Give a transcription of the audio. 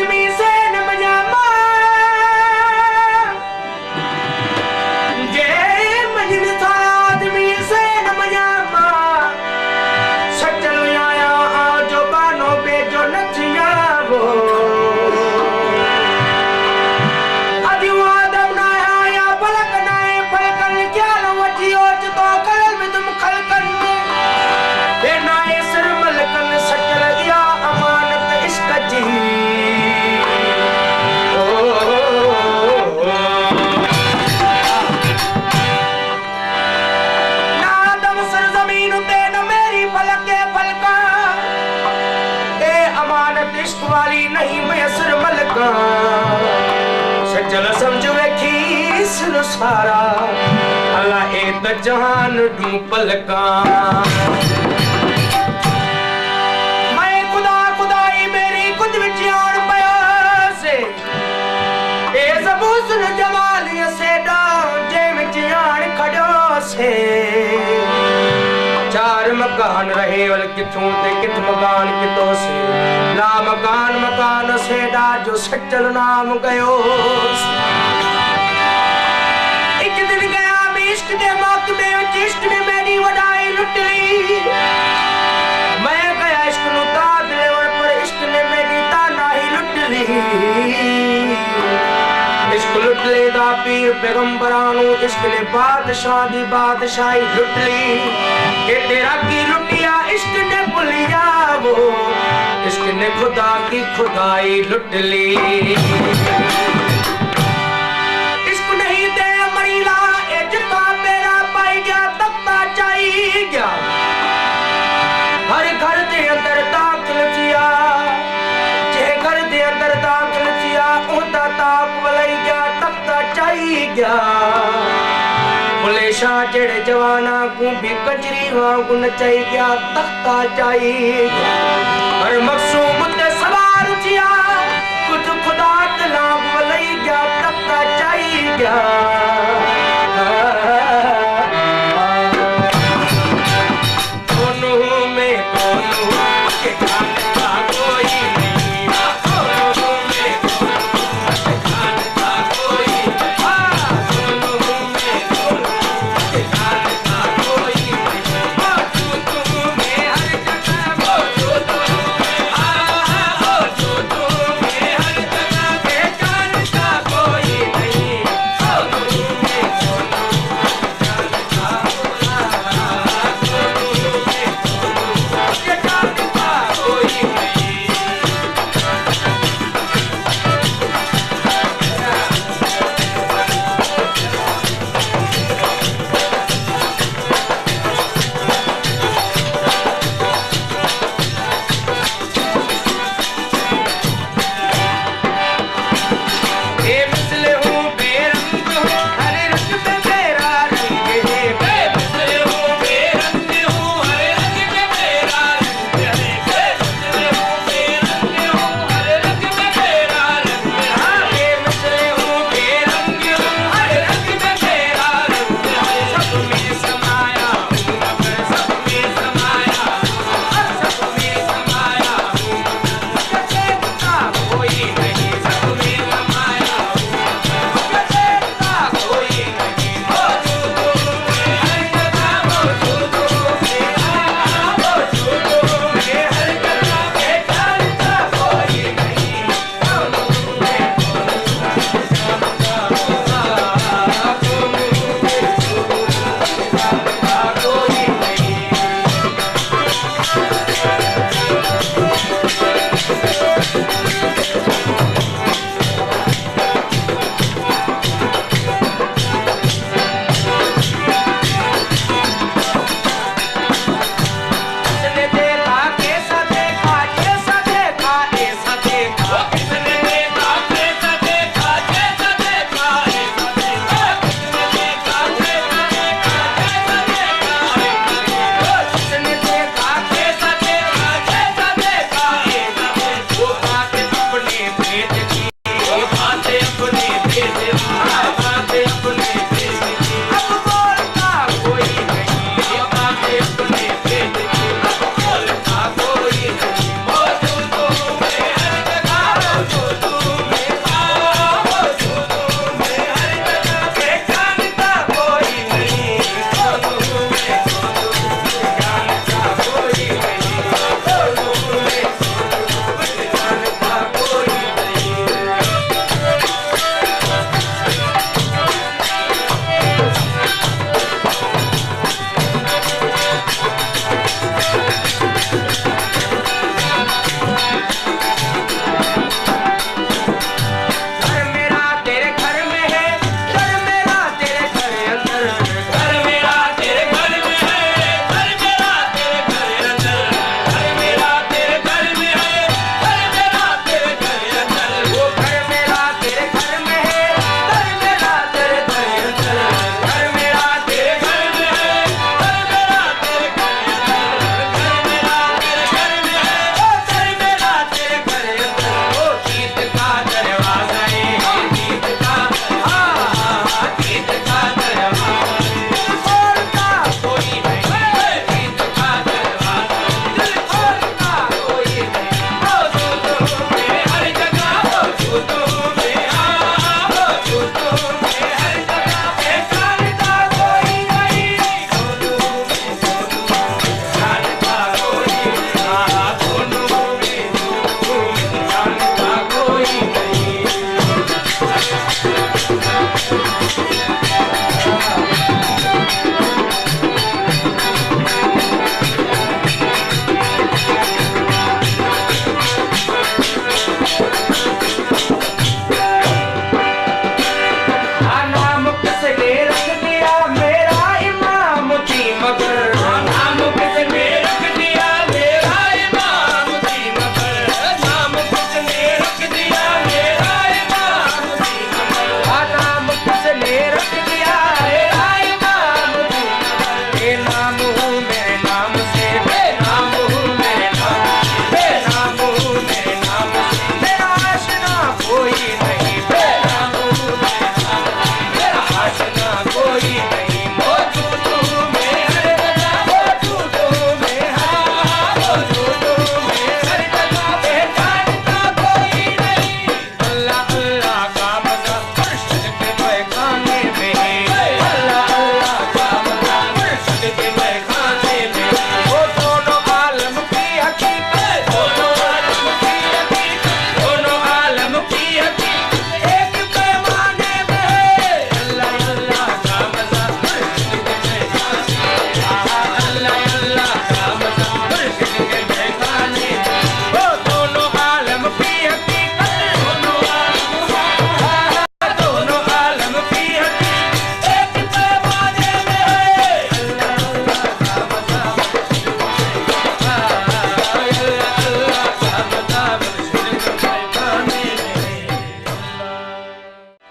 आदमी से न मजामा जे मजन था आदमी से न मजामा सचल आया जो बानो पे जो नचिया वो वाली नहीं मैं असर मलका सचल समझ वेखी सुन सारा अल्लाह ए त जहान डू पलका मैं खुदा खुदाई मेरी खुद विच आन पया से ए सबू सुन जमाल से डा जे विच आन खड़ो से चार मकान रहे वल किथों ते किथ मकान कितो से ना मकान मकान से डा जो सचल नाम गयो एक दिन गया मैं इश्क दे महकमे इश्क ने मेरी वडाई लुट ली मैं गया इश्क नु तार दे पर इश्क ने मेरी तानाही लुट ली इश्क लुट ले दा पीर पैगंबरानू इश्क ने बादशाह दी बादशाही लुट ली के तेरा की लुटिया इश्क ने भुलिया वो इश्क ने खुदा की खुदाई लुट ली इश्क नहीं दे मरीला ए जिता मेरा पाई गया तख्ता चाहिए गया हर घर दे अंदर दाखिल किया जे घर दे अंदर दाखिल किया ओदा ताक वलाई गया तख्ता चाहिए गया शाह जेड़े जवाना को भी कजरी वांगू नचाई गया तख्ता चाहिए